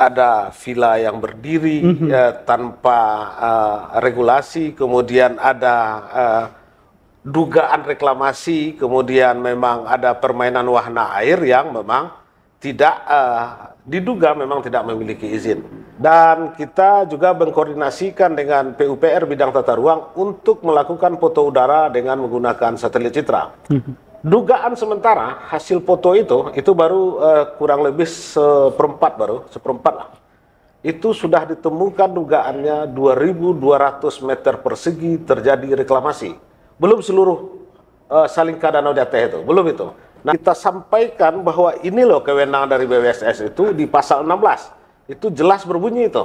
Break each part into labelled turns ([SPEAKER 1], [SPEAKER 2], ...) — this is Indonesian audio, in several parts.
[SPEAKER 1] ada villa yang berdiri tanpa regulasi, kemudian ada dugaan reklamasi, kemudian memang ada permainan wahana air yang memang tidak diduga memang tidak memiliki izin. Dan kita juga mengkoordinasikan dengan PUPR bidang tata ruang untuk melakukan foto udara dengan menggunakan satelit citra. Dugaan sementara hasil foto itu baru kurang lebih seperempat lah. Itu sudah ditemukan dugaannya 2.200 meter persegi terjadi reklamasi. Belum seluruh Salingka Danau di Aceh itu, belum itu. Nah, kita sampaikan bahwa ini loh kewenangan dari BWSS itu di pasal 16. Itu jelas berbunyi itu.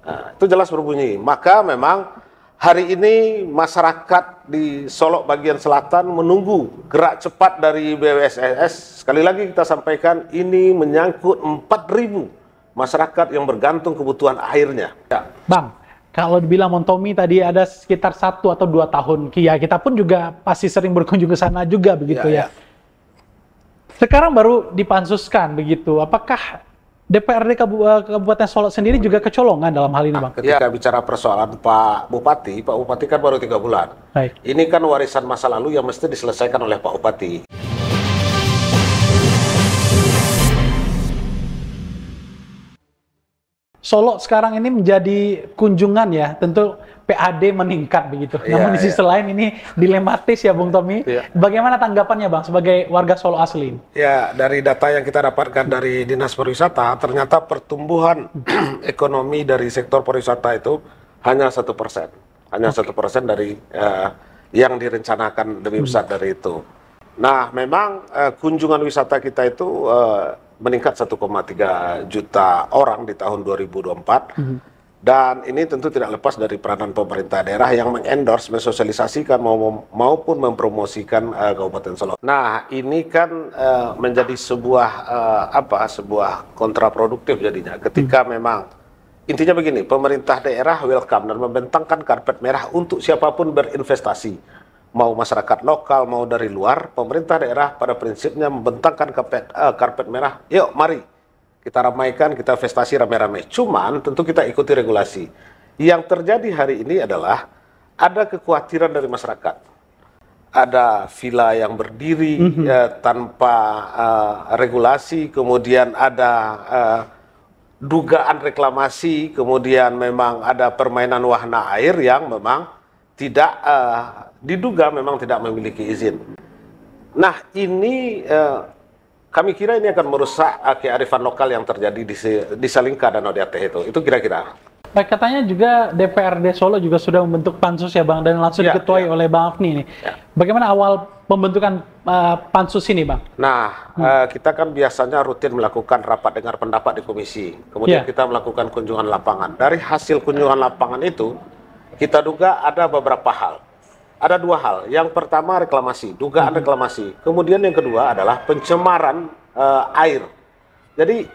[SPEAKER 1] Nah, itu jelas berbunyi. Maka memang hari ini masyarakat di Solok bagian selatan menunggu gerak cepat dari BWSS. Sekali lagi kita sampaikan ini menyangkut 4.000 masyarakat yang bergantung kebutuhan airnya. Ya.
[SPEAKER 2] Bang, kalau dibilang Montomi tadi ada sekitar 1 atau 2 tahun, ya kita pun juga pasti sering berkunjung ke sana juga begitu ya. Sekarang baru dipansuskan begitu. Apakah DPRD Kabupaten Solok sendiri juga kecolongan dalam hal ini, Bang?
[SPEAKER 1] Ketika bicara persoalan Pak Bupati kan baru 3 bulan.
[SPEAKER 2] Baik.
[SPEAKER 1] Ini kan warisan masa lalu yang mesti diselesaikan oleh Pak Bupati.
[SPEAKER 2] Solok sekarang ini menjadi kunjungan ya, tentu PAD meningkat begitu. Namun di sisi lain ini dilematis ya, Bung Tommy. Bagaimana tanggapannya, Bang, sebagai warga Solok asli? Ya, dari data yang kita dapatkan dari Dinas Pariwisata, ternyata pertumbuhan ekonomi dari sektor pariwisata itu hanya 1%. Hanya 1% dari yang direncanakan lebih besar dari itu. Nah, memang kunjungan wisata kita itu meningkat 1,3 juta orang di tahun 2024. Dan ini tentu tidak lepas dari peranan pemerintah daerah yang mengendorse, mensosialisasikan maupun mempromosikan Kabupaten Solok. Nah, ini kan menjadi sebuah sebuah kontraproduktif jadinya ketika memang intinya begini, pemerintah daerah welcome dan membentangkan karpet merah untuk siapapun berinvestasi. Mau masyarakat lokal, mau dari luar, pemerintah daerah pada prinsipnya membentangkan karpet merah. Yuk, mari kita ramaikan, kita investasi rame-rame. Cuman tentu kita ikuti regulasi. Yang terjadi hari ini adalah ada kekhawatiran dari masyarakat. Ada villa yang berdiri tanpa regulasi, kemudian ada dugaan reklamasi, kemudian memang ada permainan wahana air yang memang tidak diduga memang tidak memiliki izin. Nah, ini kami kira ini akan merusak kearifan lokal yang terjadi di Salingka Danau di Aceh itu. Itu kira-kira. Baik, katanya juga DPRD Solo juga sudah membentuk pansus ya, Bang, dan langsung diketuai oleh Bang Afni nih. Bagaimana awal pembentukan pansus ini, Bang?
[SPEAKER 1] Nah, kita kan biasanya rutin melakukan rapat dengar pendapat di komisi. Kemudian kita melakukan kunjungan lapangan. Dari hasil kunjungan lapangan itu, kita duga ada beberapa hal. Ada 2 hal. Yang pertama reklamasi, dugaan reklamasi. Kemudian yang kedua adalah pencemaran air. Jadi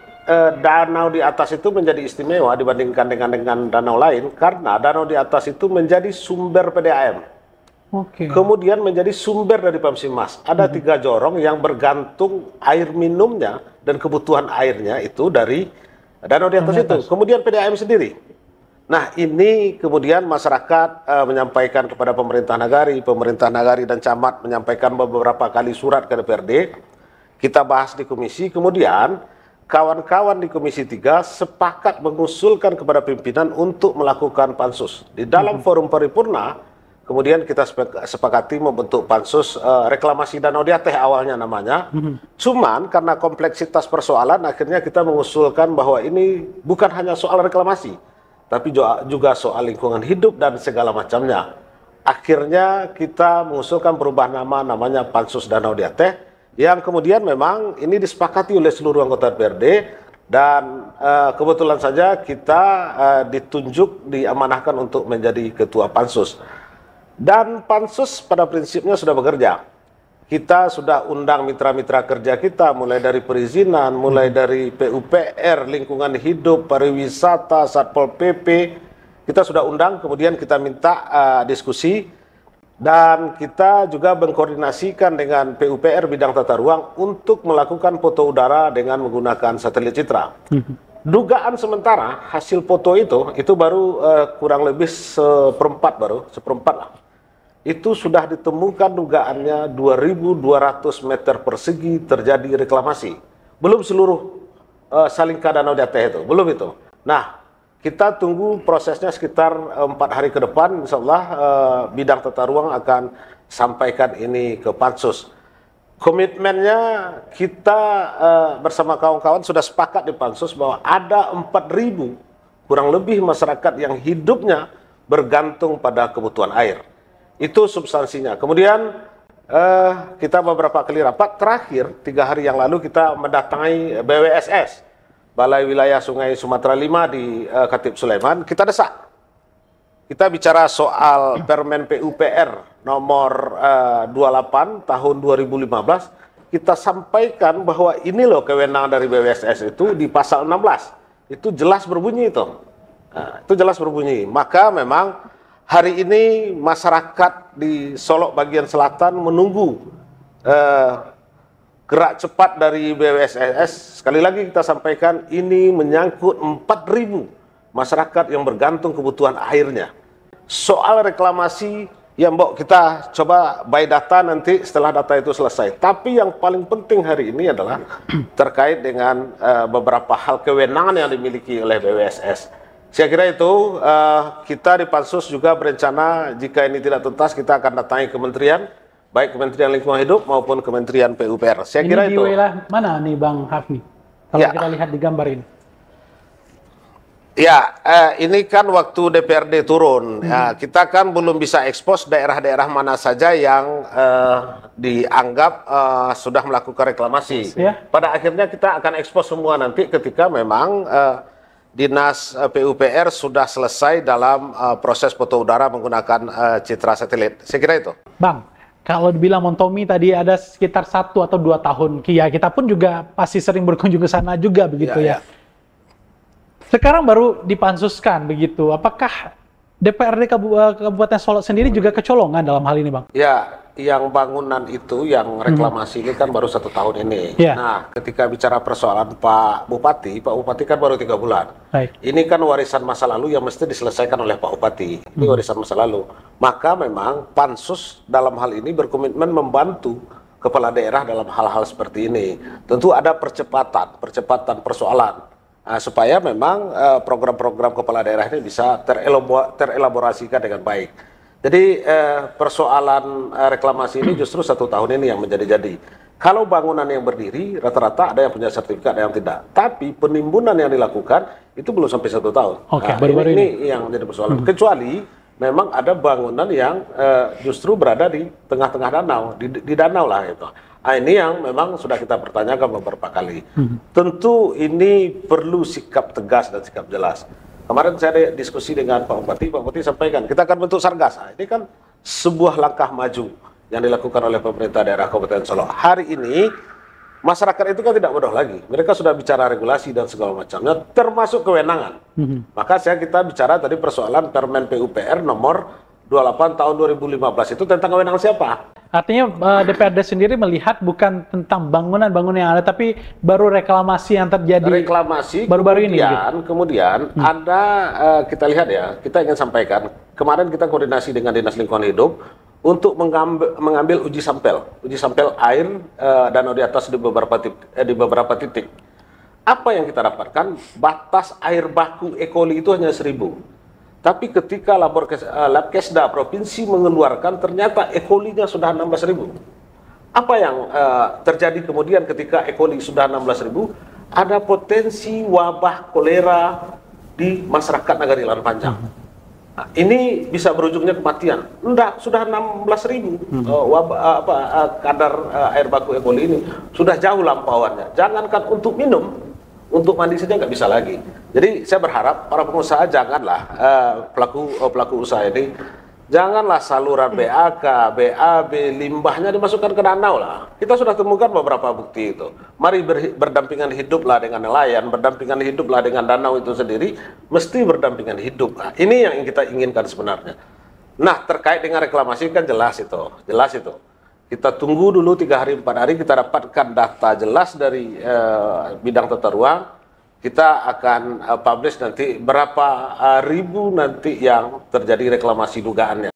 [SPEAKER 1] danau di atas itu menjadi istimewa dibandingkan dengan danau lain karena danau di atas itu menjadi sumber PDAM. Kemudian menjadi sumber dari Pemsimas. Ada 3 jorong yang bergantung air minumnya dan kebutuhan airnya itu dari danau di atas itu. Kemudian PDAM sendiri. Nah, ini kemudian masyarakat menyampaikan kepada pemerintah nagari dan camat menyampaikan beberapa kali surat ke DPRD. Kita bahas di komisi, kemudian kawan-kawan di Komisi 3 sepakat mengusulkan kepada pimpinan untuk melakukan pansus. Di dalam forum paripurna, kemudian kita sepakati membentuk pansus reklamasi Danau di Aceh awalnya namanya. Cuman karena kompleksitas persoalan, akhirnya kita mengusulkan bahwa ini bukan hanya soal reklamasi, tapi juga soal lingkungan hidup dan segala macamnya. Akhirnya kita mengusulkan perubahan namanya Pansus Danau di Aceh, yang kemudian memang ini disepakati oleh seluruh anggota DPRD, dan kebetulan saja kita diamanahkan untuk menjadi ketua Pansus. Dan Pansus pada prinsipnya sudah bekerja. Kita sudah undang mitra-mitra kerja kita, mulai dari perizinan, mulai dari PUPR, lingkungan hidup, pariwisata, Satpol PP. Kita sudah undang, kemudian kita minta diskusi. Dan kita juga mengkoordinasikan dengan PUPR bidang tata ruang untuk melakukan foto udara dengan menggunakan satelit citra. Dugaan sementara hasil foto itu baru kurang lebih seperempat lah. Itu sudah ditemukan dugaannya 2.200 meter persegi terjadi reklamasi. Belum seluruh Salingka Danau Jateh itu, belum itu. Nah, kita tunggu prosesnya sekitar 4 hari ke depan, insya Allah bidang tata ruang akan sampaikan ini ke Pansus. Komitmennya kita bersama kawan-kawan sudah sepakat di Pansus bahwa ada 4.000 kurang lebih masyarakat yang hidupnya bergantung pada kebutuhan air. Itu substansinya. Kemudian kita beberapa kali rapat, terakhir 3 hari yang lalu kita mendatangi BWSS, Balai Wilayah Sungai Sumatera 5 di Khatib Sulaiman. Kita desak. Kita bicara soal Permen PUPR nomor 28 tahun 2015. Kita sampaikan bahwa ini loh kewenangan dari BWSS itu di pasal 16. Itu jelas berbunyi itu. Nah, itu jelas berbunyi. Maka memang hari ini masyarakat di Solok bagian selatan menunggu gerak cepat dari BWSS. Sekali lagi kita sampaikan ini menyangkut 4.000 masyarakat yang bergantung kebutuhan airnya. Soal reklamasi yang kita coba by data nanti setelah data itu selesai. Tapi yang paling penting hari ini adalah terkait dengan beberapa hal kewenangan yang dimiliki oleh BWSS. Saya kira itu kita di Pansus juga berencana jika ini tidak tuntas kita akan datangi kementerian, baik Kementerian Lingkungan Hidup maupun Kementerian PUPR. Saya kira
[SPEAKER 2] itu. Ini di wilayah mana nih Bang Hafni? Kalau kita lihat di gambar ini.
[SPEAKER 1] Ya, ini kan waktu DPRD turun, ya, kita kan belum bisa ekspos daerah-daerah mana saja yang dianggap sudah melakukan reklamasi. Ya. Pada akhirnya kita akan ekspos semua nanti ketika memang Dinas PUPR sudah selesai dalam proses foto udara menggunakan citra satelit. Saya kira itu.
[SPEAKER 2] Bang, kalau dibilang Montomi tadi ada sekitar 1 atau 2 tahun, kita pun juga pasti sering berkunjung ke sana juga begitu ya. Sekarang baru dipansuskan begitu. Apakah DPRD Kabupaten Solok sendiri juga kecolongan dalam hal ini, Bang?
[SPEAKER 1] Ya, yang bangunan itu, yang reklamasi ini kan baru 1 tahun ini. Ya. Nah, ketika bicara persoalan Pak Bupati kan baru 3 bulan. Baik. Ini kan warisan masa lalu yang mesti diselesaikan oleh Pak Bupati. Ini warisan masa lalu. Maka memang Pansus dalam hal ini berkomitmen membantu kepala daerah dalam hal-hal seperti ini. Tentu ada percepatan persoalan. Supaya memang program-program kepala daerah ini bisa terelaborasikan dengan baik. Jadi persoalan reklamasi ini justru 1 tahun ini yang menjadi-jadi. Kalau bangunan yang berdiri, rata-rata ada yang punya sertifikat, ada yang tidak. Tapi penimbunan yang dilakukan itu belum sampai 1 tahun.
[SPEAKER 2] Oke,
[SPEAKER 1] ini yang menjadi persoalan. Kecuali memang ada bangunan yang justru berada di tengah-tengah danau, di danau lah itu. Ini yang memang sudah kita pertanyakan beberapa kali. Tentu ini perlu sikap tegas dan sikap jelas. Kemarin saya ada diskusi dengan Pak Bupati sampaikan, kita akan bentuk Satgas. Ini kan sebuah langkah maju yang dilakukan oleh pemerintah daerah Kabupaten Solok. Hari ini, masyarakat itu kan tidak bodoh lagi. Mereka sudah bicara regulasi dan segala macamnya, termasuk kewenangan. Maka kita bicara tadi persoalan Permen PUPR nomor 28 tahun 2015 itu tentang kewenangan siapa?
[SPEAKER 2] Artinya DPRD sendiri melihat bukan tentang bangunan-bangunan yang ada, tapi baru reklamasi yang terjadi.
[SPEAKER 1] Reklamasi
[SPEAKER 2] baru-baru ini.
[SPEAKER 1] Kemudian ada kita lihat ya, kita ingin sampaikan kemarin kita koordinasi dengan Dinas Lingkungan Hidup untuk mengambil uji sampel air danau di atas di beberapa titik. Apa yang kita dapatkan? Batas air baku E. coli itu hanya 1.000. Tapi ketika Labkesda Provinsi mengeluarkan, ternyata E. coli-nya sudah 16.000. Apa yang terjadi kemudian ketika E. coli sudah 16.000? Ada potensi wabah kolera di masyarakat Nagari Lan Panjang. Nah, ini bisa berujungnya kematian. Enggak, sudah 16.000 kadar air baku E. coli ini. Sudah jauh lampauannya. Jangankan untuk minum, untuk mandi saja nggak bisa lagi. Jadi saya berharap para pengusaha janganlah pelaku usaha ini janganlah saluran BAK, BAB, limbahnya dimasukkan ke danau lah. Kita sudah temukan beberapa bukti itu. Mari berdampingan hiduplah dengan nelayan, berdampingan hiduplah dengan danau itu sendiri, mesti berdampingan hidup. Nah, ini yang kita inginkan sebenarnya. Nah, terkait dengan reklamasi kan jelas itu. Kita tunggu dulu 3 hari 4 hari kita dapatkan data jelas dari bidang tata ruang kita akan publish nanti berapa ribu nanti yang terjadi reklamasi dugaannya.